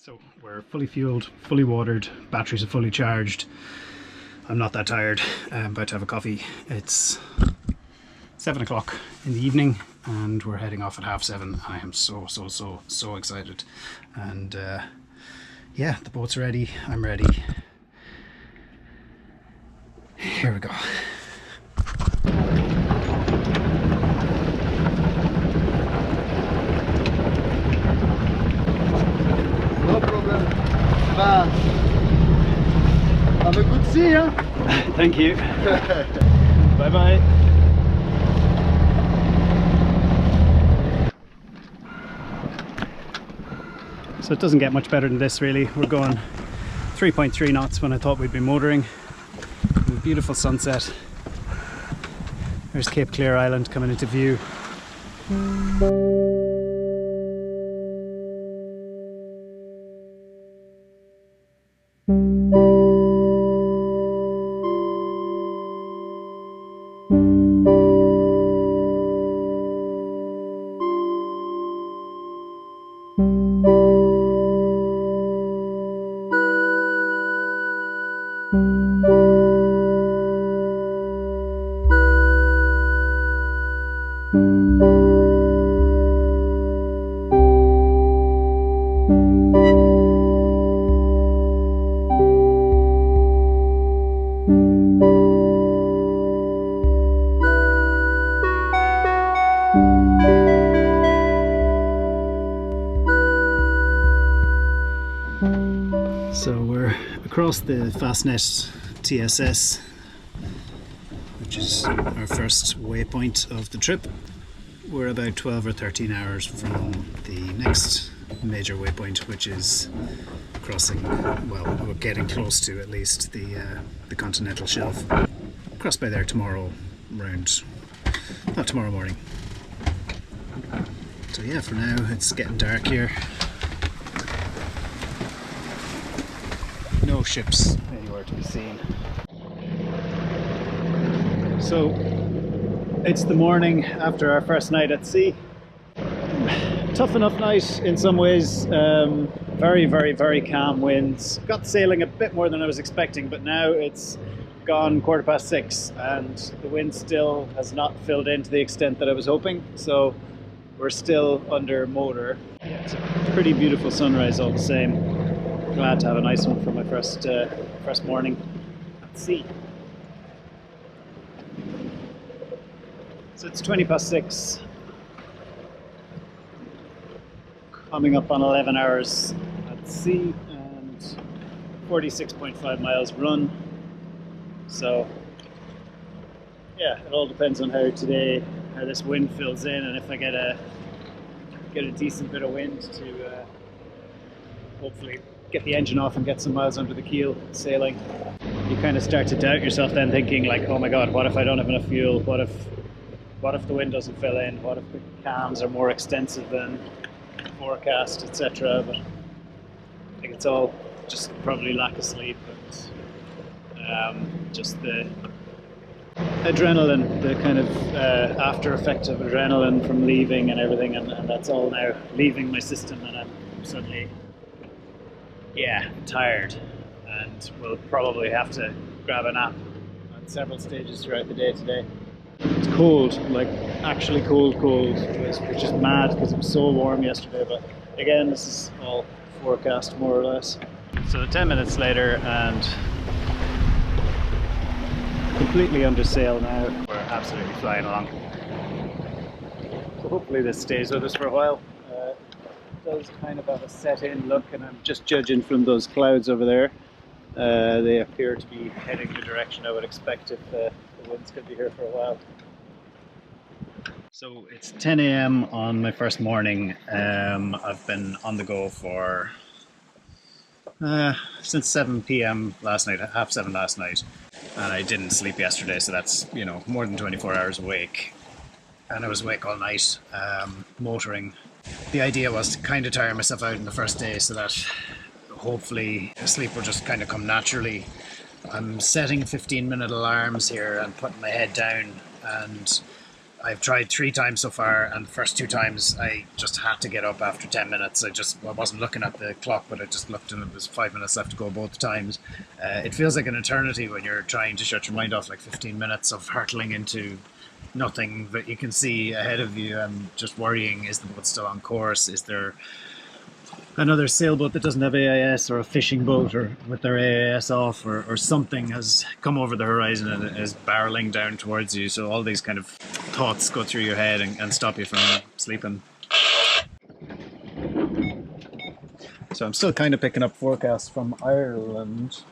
So we're fully fueled, fully watered, batteries are fully charged. I'm not that tired. I'm about to have a coffee. It's 7 o'clock in the evening and we're heading off at 7:30. I am so excited. And yeah, the boat's ready. I'm ready. Here we go. No problem. Have a good sea, huh? Thank you. Bye bye. So it doesn't get much better than this really. We're going 3.3 knots when I thought we'd be motoring. And a beautiful sunset. There's Cape Clear Island coming into view. So we're across the Fastnet TSS, which is our first waypoint of the trip. We're about 12 or 13 hours from the next major waypoint, which is crossing, well, we're getting close to at least the continental shelf. Cross by there tomorrow around, not tomorrow morning. So yeah, for now it's getting dark here. No ships anywhere to be seen. So it's the morning after our first night at sea. Tough enough night in some ways. Very calm winds. Got sailing a bit more than I was expecting, but now it's gone 6:15 and the wind still has not filled in to the extent that I was hoping. So we're still under motor. Yeah, it's a pretty beautiful sunrise all the same. Glad to have a nice one for my first morning at sea. So it's 6:20, coming up on 11 hours at sea and 46.5 miles run. So yeah, it all depends on how this wind fills in, and if I get a decent bit of wind to hopefully get the engine off and get some miles under the keel sailing. You kind of start to doubt yourself then, thinking like, oh my god, what if I don't have enough fuel? What if the wind doesn't fill in? What if the calms are more extensive than forecast, etc. But I think it's all just probably lack of sleep and just the adrenaline, the kind of after effect of adrenaline from leaving and everything, and that's all now leaving my system, and I'm suddenly tired, and we'll probably have to grab a nap at several stages throughout the day today. It's cold, like actually cold, which is mad because it was so warm yesterday, but again, this is all forecast more or less. So 10 minutes later and completely under sail now. We're absolutely flying along. So hopefully this stays with us for a while. It does kind of have a set-in look, and I'm just judging from those clouds over there. They appear to be heading the direction I would expect if the winds could be here for a while. So it's 10 AM on my first morning. I've been on the go for since 7 PM last night, 7:30 last night, and I didn't sleep yesterday, so that's, you know, more than 24 hours awake. And I was awake all night, motoring. The idea was to kind of tire myself out in the first day so that hopefully sleep will just kind of come naturally. I'm setting 15-minute alarms here and putting my head down, and I've tried 3 times so far, and the first 2 times I just had to get up after 10 minutes. I wasn't looking at the clock, but I just looked and it was 5 minutes left to go both times. It feels like an eternity when you're trying to shut your mind off, like 15 minutes of hurtling into nothing that you can see ahead of you and just worrying, is the boat still on course? Is there another sailboat that doesn't have AIS, or a fishing boat or with their AIS off, or something has come over the horizon and is barreling down towards you? So all these kind of thoughts go through your head and stop you from sleeping. So I'm still kind of picking up forecasts from Ireland.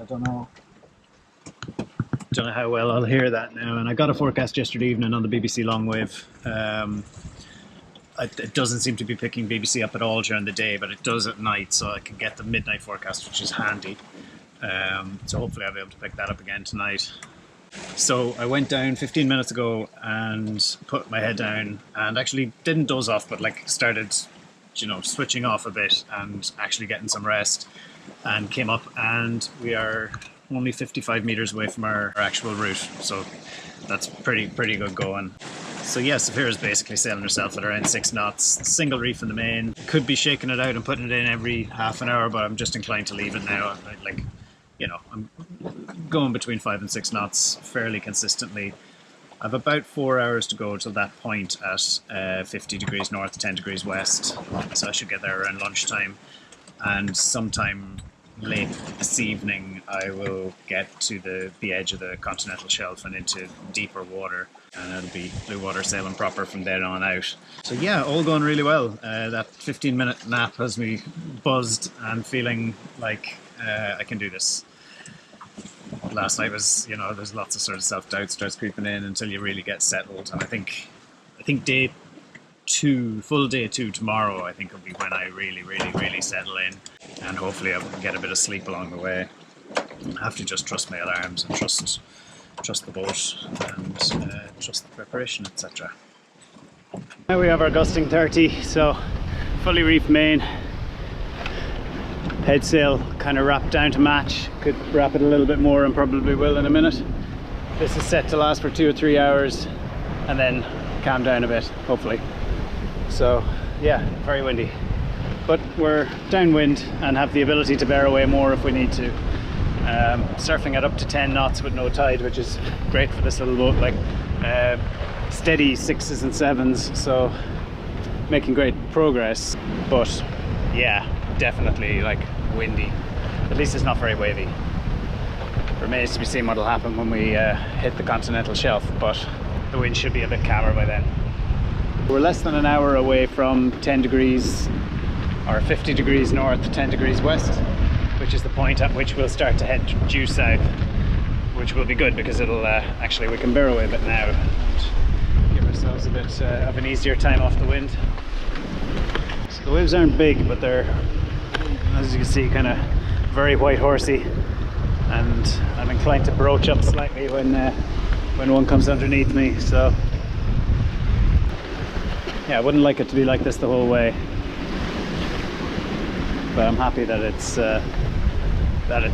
I don't know how well I'll hear that now. And I got a forecast yesterday evening on the BBC Longwave. It doesn't seem to be picking BBC up at all during the day, but it does at night, so I can get the midnight forecast, which is handy. So hopefully I'll be able to pick that up again tonight. So I went down 15 minutes ago and put my head down and actually didn't doze off, but like started, switching off a bit and actually getting some rest, and came up, and we are only 55 meters away from our actual route. So that's pretty good going. So yes, Saphira's basically sailing herself at around 6 knots, single reef in the main. Could be shaking it out and putting it in every half an hour, but I'm just inclined to leave it now. I'm going between 5 and 6 knots fairly consistently. I've about 4 hours to go till that point at 50 degrees north, 10 degrees west. So I should get there around lunchtime. And sometime late this evening, I will get to the edge of the continental shelf and into deeper water. And it'll be blue water sailing proper from then on out. So yeah, all going really well. That 15-minute nap has me buzzed and feeling like I can do this. Last night was, there's lots of sort of self-doubt starts creeping in until you really get settled. And I think day 2, full day 2 tomorrow, I think will be when I really settle in. And hopefully I will get a bit of sleep along the way. I have to just trust my alarms and trust the boat and trust the preparation, etc. Now we have our gusting 30, so fully reefed main. Head sail kind of wrapped down to match. Could wrap it a little bit more and probably will in a minute. This is set to last for 2 or 3 hours and then calm down a bit, hopefully. So yeah, very windy. But we're downwind and have the ability to bear away more if we need to. Surfing at up to 10 knots with no tide, which is great for this little boat, like steady 6s and 7s, so making great progress. But yeah, definitely like windy. At least it's not very wavy. Remains to be seen what will happen when we hit the continental shelf, but the wind should be a bit calmer by then. We're less than an hour away from 10 degrees or 50 degrees north, 10 degrees west, which is the point at which we'll start to head due south, which will be good because it'll actually, we can bear away a bit now and give ourselves a bit of an easier time off the wind. So the waves aren't big, but they're, as you can see, kind of very white horsey, and I'm inclined to broach up slightly when one comes underneath me. So yeah, I wouldn't like it to be like this the whole way, but I'm happy that it's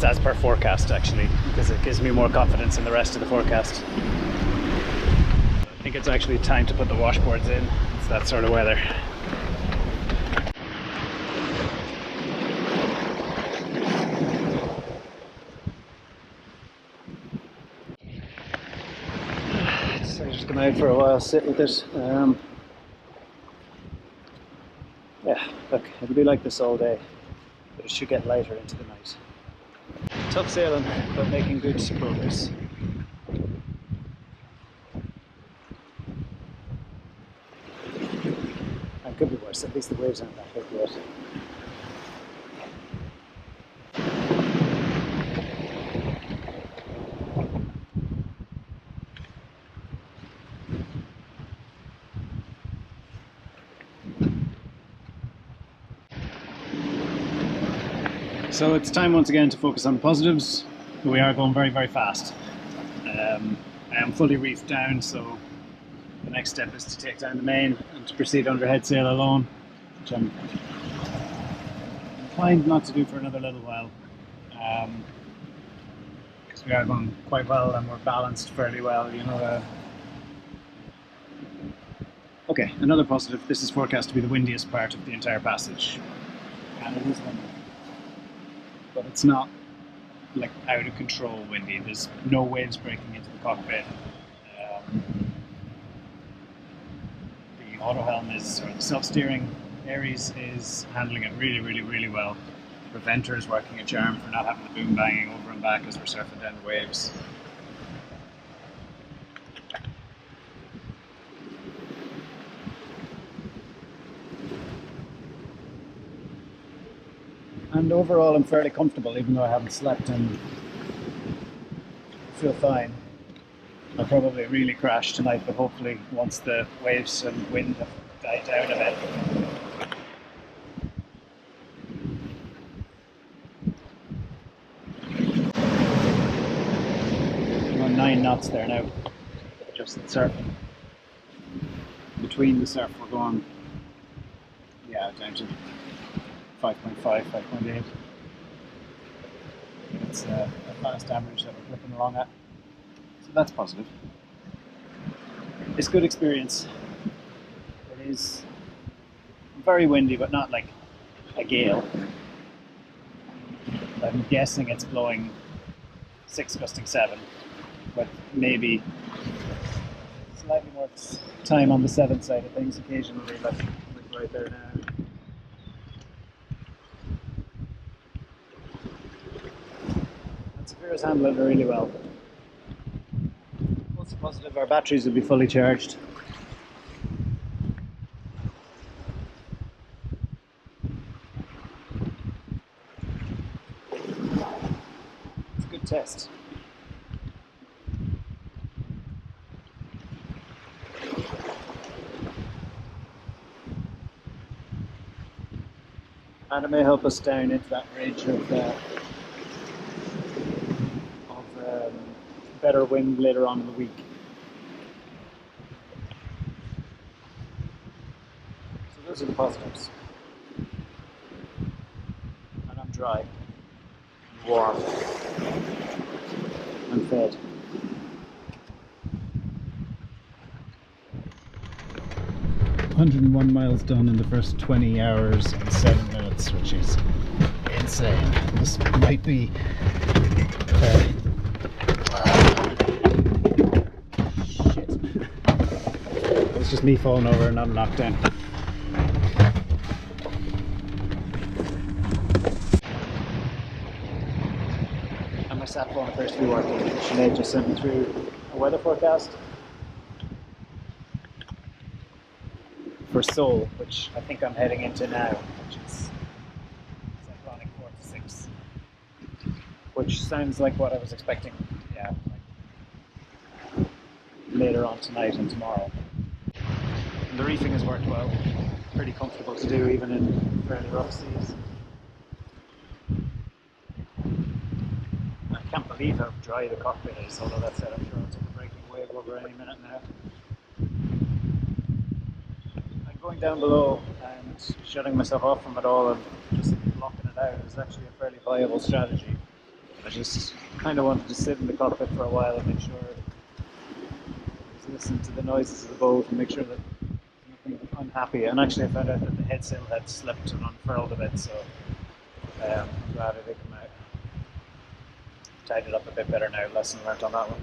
as per forecast, actually, because it gives me more confidence in the rest of the forecast. I think it's actually time to put the washboards in. It's that sort of weather. So I just come out for a while, sit with it. Yeah, look, it'll be like this all day, but it should get lighter into the night. Tough sailing, but making good progress. It could be worse, at least the waves aren't that big yet. So it's time once again to focus on the positives. We are going very fast. I am fully reefed down, so the next step is to take down the main and to proceed under head sail alone, which I'm inclined not to do for another little while, because we are going quite well and we're balanced fairly well. Okay, another positive. This is forecast to be the windiest part of the entire passage. And it is windy. But it's not like out of control windy. There's no waves breaking into the cockpit. The auto helm is, or the self-steering Aries is handling it really, really, really well. The preventer is working a charm for not having the boom banging over and back as we're surfing down the waves. And overall I'm fairly comfortable, even though I haven't slept, and feel fine. I'll probably really crash tonight, but hopefully once the waves and wind have died down a bit. I'm on 9 knots there now, just surfing. Between the surf we're going, yeah, down to 5.5, 5.8. It's a fast average that we're flipping along at. So that's positive. It's good experience. It is very windy, but not like a gale. I'm guessing it's blowing 6 gusting 7, but maybe slightly more time on the 7 side of things occasionally, like right there now. Severa's handling it really well. Also positive, our batteries will be fully charged. It's a good test. And it may help us down into that ridge of better wind later on in the week. So those are the positives. And I'm dry, warm, and fed. "101 miles done in the first 20 hours and 7 minutes, which is insane. This might be shit. It's just me falling over and not a knockdown. And my sat phone appears to be working. Sinead just sent me through a weather forecast for Seoul, which I think I'm heading into now, which is cyclonic 4 to 6, which sounds like what I was expecting, yeah, like later on tonight and tomorrow. And the reefing has worked well, pretty comfortable to do even in fairly rough seas. I can't believe how dry the cockpit is, although that said I'm sure I'll take a breaking wave over any minute now. Going down below and shutting myself off from it all and just blocking it out is actually a fairly viable strategy. I just kind of wanted to sit in the cockpit for a while and make sure to listen to the noises of the boat and make sure that nothing unhappy. And actually I found out that the headsail had slipped and unfurled a bit, so I'm glad it did come out. Tied it up a bit better now, lesson learnt on that one.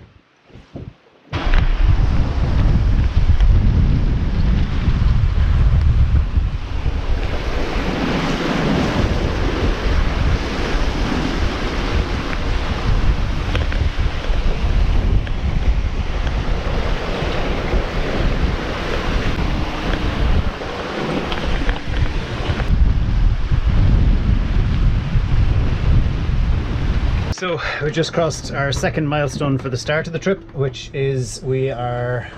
So we just crossed our second milestone for the start of the trip, which is we're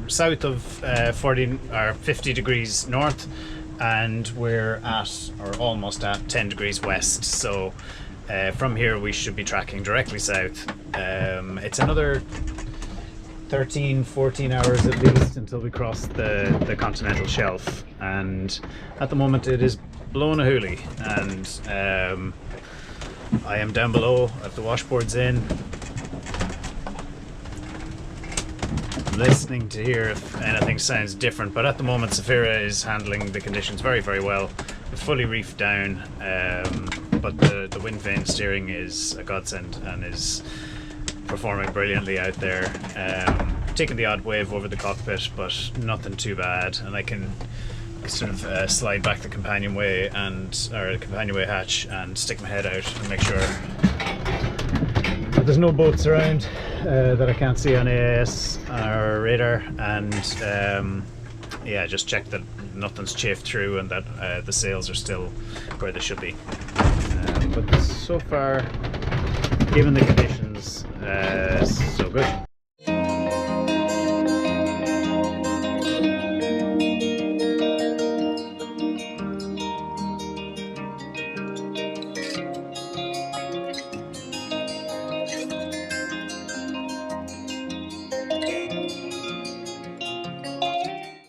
south of 50 degrees north, and we're at or almost at 10 degrees west. So from here we should be tracking directly south. It's another 13-14 hours at least until we cross the continental shelf, and at the moment it is blowing a hoolie, and I am down below. I have the washboards in. listening to hear if anything sounds different, but at the moment Saphira is handling the conditions very, very well. We're fully reefed down, but the wind vane steering is a godsend and is performing brilliantly out there. Taking the odd wave over the cockpit, but nothing too bad, and I can sort of slide back the companionway hatch and stick my head out and make sure that there's no boats around that I can't see on AIS or radar, and yeah, just check that nothing's chafed through and that the sails are still where they should be. But so far, given the conditions, so good.